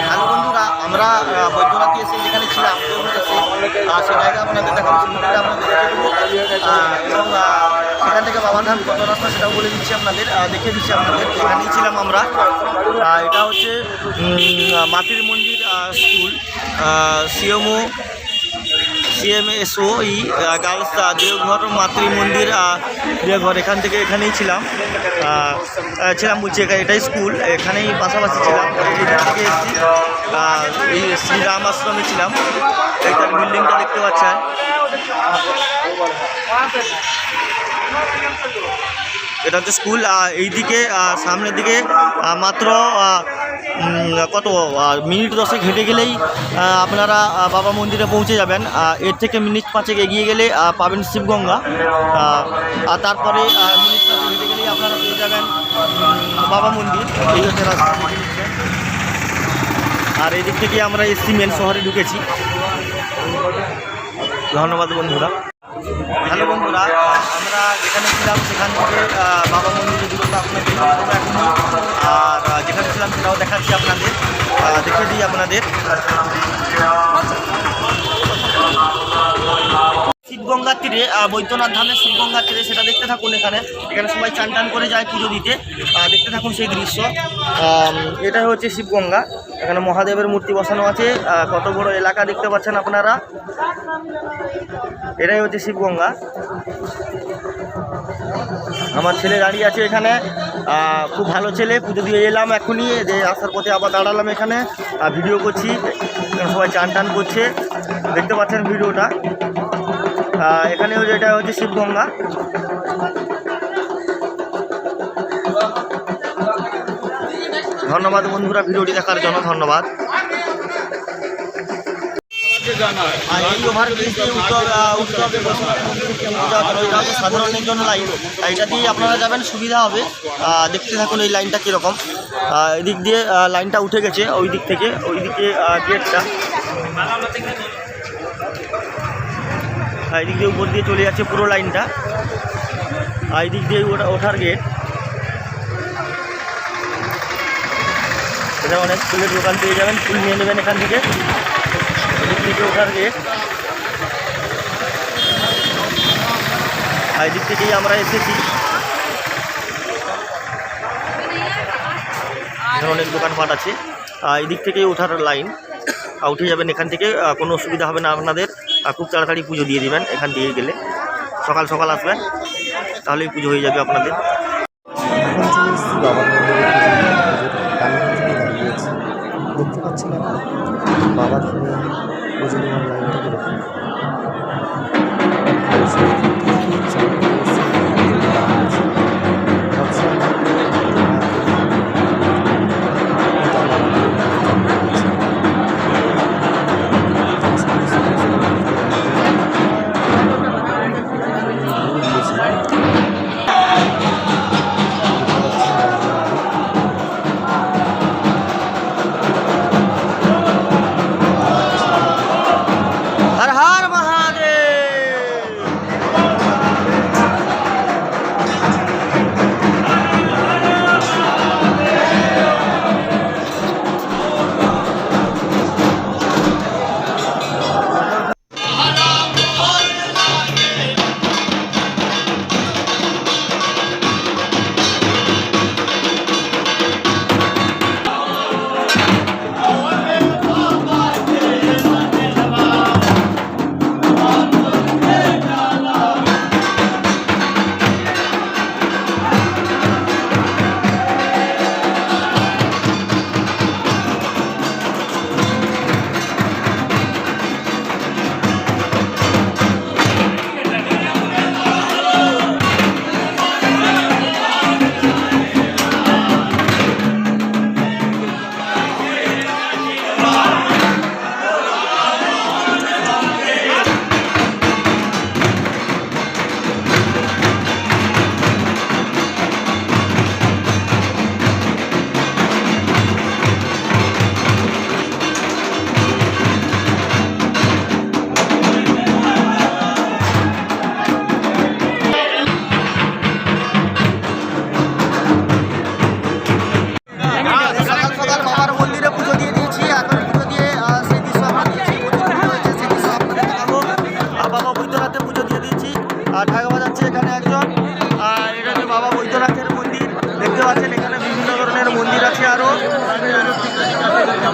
Hello বন্ধুরা, আমরা বৈদ্যনাথে এসে যেখানে ছিলাম সে জায়গা আপনাদের দেখাচ্ছি, আপনাদের দেখে দেবো এবং সেখান থেকে বাবাধাম কত রাস্তা সেটাও বলে দিচ্ছি আপনাদের, দেখে দিচ্ছি আপনাদের। এখানেই ছিলাম আমরা। এটা হচ্ছে মাতৃ মন্দির স্কুল, CMSOE গার্লস দেওঘর মাতৃ মন্দির দেওঘর। এখান থেকে এখানেই ছিলাম বলছি, এটাই স্কুল, এখানেই পাশাপাশি ছিলাম। এদিক থেকে এসেছি, এই শ্রীরাম আশ্রমে ছিলাম। এইটার বিল্ডিংটা দেখতে পাচ্ছেন। এটা হচ্ছে স্কুল। এইদিকে সামনের দিকে মাত্র কত মিনিট 10 হেঁটে গেলেই আপনারা বাবা মন্দিরে পৌঁছে যাবেন। এর থেকে মিনিট 5 এগিয়ে গেলে পাবেন শিবগঙ্গা। আর তারপরে মিনিট 5 হেঁটে গেলেই আপনারা পেয়ে যাবেন বাবা মন্দির। এই হচ্ছে রাস্তা। আর এদিক থেকে আমরা এসছি মেন শহরে ঢুকেছি। ধন্যবাদ বন্ধুরা। হ্যালো বন্ধুরা, আমরা যেখানে ছিলাম সেখান থেকে বাবা মন্দিরের দূরত্ব আপনাদের এখনই, আর যেখানে ছিলাম সেটাও দেখাচ্ছি আপনাদের, দেখে দিই আপনাদের। শিবগঙ্গার তীরে, বৈদ্যনাথ ধামের শিবগঙ্গার তীরে, সেটা দেখতে থাকুন। এখানে সবাই চান টান করে যায় পুজো দিতে, দেখতে থাকুন সেই দৃশ্য। এটাই হচ্ছে শিবগঙ্গা। এখানে মহাদেবের মূর্তি বসানো আছে। কত বড় এলাকা দেখতে পাচ্ছেন আপনারা। এটাই হচ্ছে শিবগঙ্গা। আমার ছেলে দাঁড়িয়ে আছে এখানে, খুব ভালো ছেলে। পুজো দিয়ে এলাম এখনই, যে আসার পথে আবার দাঁড়ালাম এখানে, ভিডিও করছি। সবাই চান টান করছে, দেখতে পাচ্ছেন ভিডিওটা। এখানে এটা হচ্ছে শিবগঙ্গা। ধন্যবাদ বন্ধুরা ভিডিওটি দেখার জন্য, ধন্যবাদ। এই ওভারব্রিজ সাধারণের জন্য লাইন, এটা দিয়ে আপনারা যাবেন, সুবিধা হবে। দেখতে থাকুন এই লাইনটা কীরকম। এদিক দিয়ে লাইনটা উঠে গেছে, ওই দিক থেকে ওইদিকে গেটটা, এদিক দিয়ে উপর দিয়ে চলে যাচ্ছে পুরো লাইনটা। এই দিক দিয়ে ওঠার গেট। এটা অনেক ফুলের দোকান পেয়ে যাবেন, ফুল নিয়ে নেবেন এখান থেকে। এদিক থেকে ওঠার গেট। এই দিক থেকেই আমরা এসেছি। এখানে অনেক দোকানপাট আছে। এই দিক থেকেই ওঠার লাইন, উঠে যাবেন এখান থেকে। কোনো অসুবিধা হবে না আপনাদের। খুব তাড়াতাড়ি পুজো দিয়ে দিবেন এখান দিয়ে গেলে। সকাল সকাল আসবেন, তাহলেই পুজো হয়ে যাবে আপনাদের। দেখতে পাচ্ছেন বাবার পুজো দেওয়ার লাইনটা কীরকম। हर हर महादेव।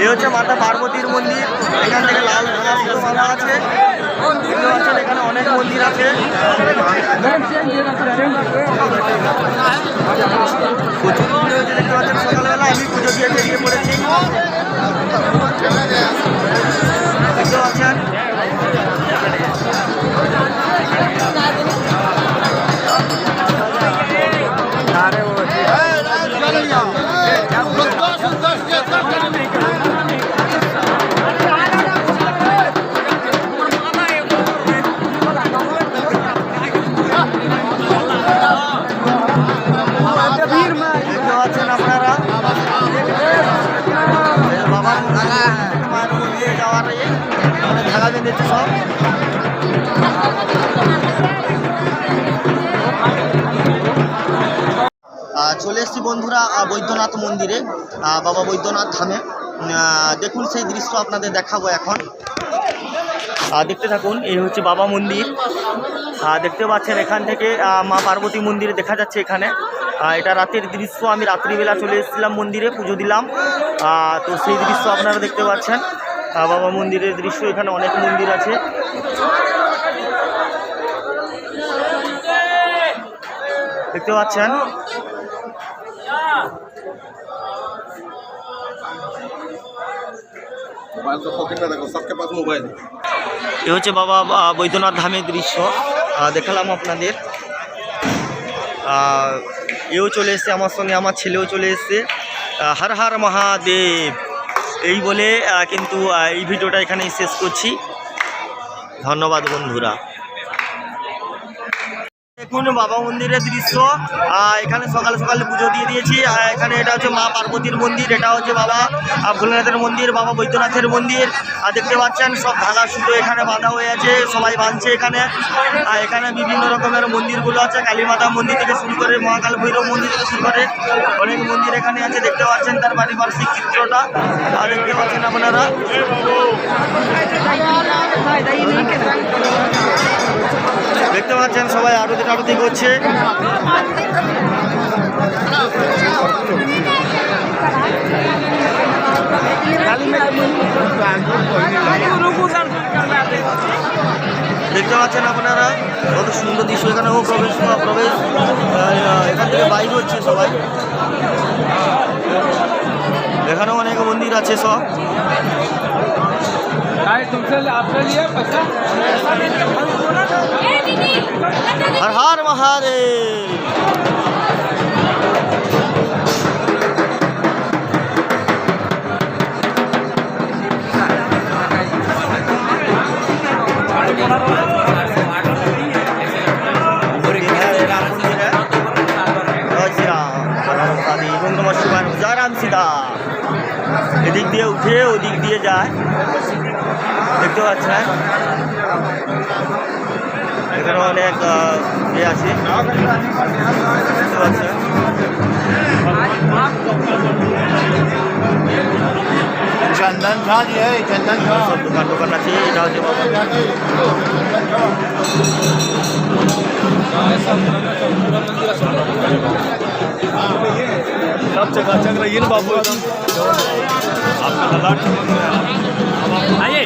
এই হচ্ছে মাতা পার্বতীর মন্দির। এখান থেকে লাল ধারা সুতো বাঁধা আছে। দেখতে পাচ্ছেন এখানে অনেক মন্দির আছে। প্রচুর ভিড় হয়েছে দেখতে পাচ্ছেন। সকালবেলা আমি পুজো দিয়ে বেরিয়ে পড়েছি। দেখতে পাচ্ছেন আপনারা বাবার মায়ের মন্দিরে যাওয়ার ঢাকা বেঁধেছে সব। চলে এসেছি বন্ধুরা বৈদ্যনাথ মন্দিরে, বাবা বৈদ্যনাথ ধামে। দেখুন সেই দৃশ্য আপনাদের দেখাবো এখন। দেখতে থাকুন। এই হচ্ছে বাবা মন্দির। দেখতে পাচ্ছেন এখান থেকে মা পার্বতী মন্দির দেখা যাচ্ছে এখানে। এটা রাতের দৃশ্য। আমি রাত্রিবেলা চলে এসেছিলাম মন্দিরে, পুজো দিলাম। তো সেই দৃশ্য আপনারা দেখতে পাচ্ছেন। বাবা মন্দিরের দৃশ্য। এখানে অনেক মন্দির আছে। দেখতে পাচ্ছেন এ হচ্ছে বাবা বৈদ্যনাথ ধামের দৃশ্য। দেখালাম আপনাদের। এও চলে এসছে আমার সঙ্গে, আমার ছেলেও চলে এসছে। হর হর মহাদেব এই বলে কিন্তু এই ভিডিওটা এখানেই শেষ করছি। ধন্যবাদ বন্ধুরা। দেখুন বাবা মন্দিরের দৃশ্য। এখানে সকালে সকালে পুজো দিয়ে দিয়েছি। এখানে এটা হচ্ছে মা পার্বতীর মন্দির, এটা হচ্ছে বাবা ভোলেনাথের মন্দির, বাবা বৈদ্যনাথের মন্দির। দেখতে পাচ্ছেন সব ধাগা সুতো এখানে বাঁধা হয়ে আছে, সবাই বাঁধছে এখানে। এখানে বিভিন্ন রকমের মন্দিরগুলো আছে, কালীমাতা মন্দির থেকে শুরু করে মহাকাল ভৈরব মন্দির থেকে শুরু করে অনেক মন্দির এখানে আছে। দেখতে পাচ্ছেন তার পারিপার্শ্বিক চিত্রটা দেখতে পাচ্ছেন আপনারা। দেখতে পাচ্ছেন সবাই আরতি টারতি করছে। দেখতে পাচ্ছেন আপনারা কত সুন্দর দৃশ্য। এখানেও প্রবেশ এখান থেকে বাইক হচ্ছে সবাই। এখানেও অনেক মন্দির আছে সব। हर हर महादेव। जय राम सीता। এদিক দিয়ে উঠে ওদিক দিয়ে যায়। দেখতে পাচ্ছেন এখানে অনেক ইয়ে আছে। দেখতে পাচ্ছেন चंदन झा जी है, चंदन झा সব দোকান টোকান আছে। এটা হচ্ছে सब जगह चल रही है ना बाबू। आपका ललाट आइए।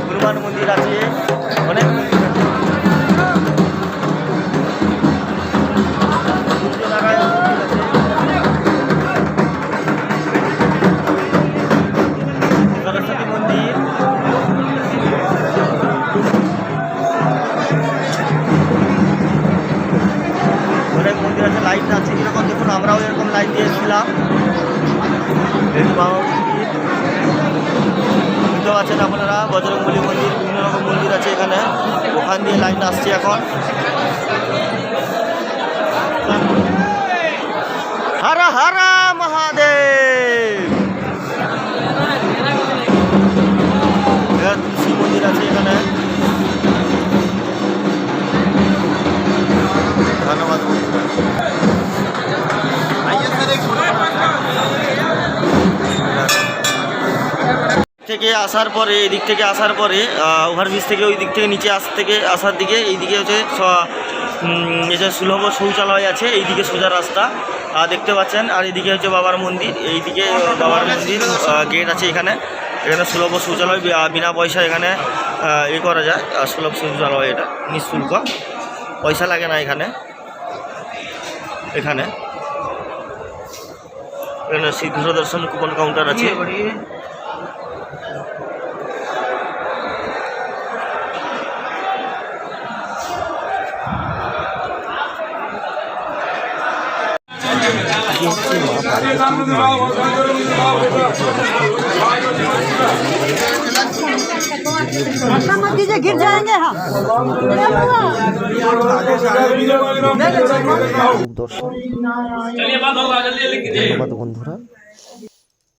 হনুমান মন্দির আছে, অনেক সরস্বতী মন্দির। অনেক মন্দির আছে। লাইট আছে কিরকম দেখুন, আমরাও এরকম লাইট দিয়েছিলাম। বুঝতে পারছেন আপনারা বজরংবলী মন্দির, বিভিন্ন রকম মন্দির আছে এখানে। ওখান দিয়ে লাইট আসছে এখন। হর হর মহাদেব। শিব মন্দির আছে এখানে। ধন্যবাদ। থেকে আসার পরে এদিক থেকে আসার পরে ওভারব্রিজ থেকে ওই দিক থেকে নিচে আসার দিকে এইদিকে হচ্ছে এই যে সুলভ শৌচালয় আছে, এইদিকে সোজা রাস্তা দেখতে পাচ্ছেন। আর এইদিকে হচ্ছে বাবার মন্দির, এইদিকে বাবার মন্দির গেট আছে। এখানে সুলভ শৌচালয় বিনা পয়সা এখানে করা যায়। সুলভ শৌচালয় এটা নিঃশুল্ক, পয়সা লাগে না এখানে। এখানে শীঘ্র দর্শন কুপন কাউন্টার আছে। ये हচ্ছে মা পার্বতীর ऐसा मत कीजिए, गिर जाएंगे हम। দর্শন। ধন্যবাদ বন্ধুরা।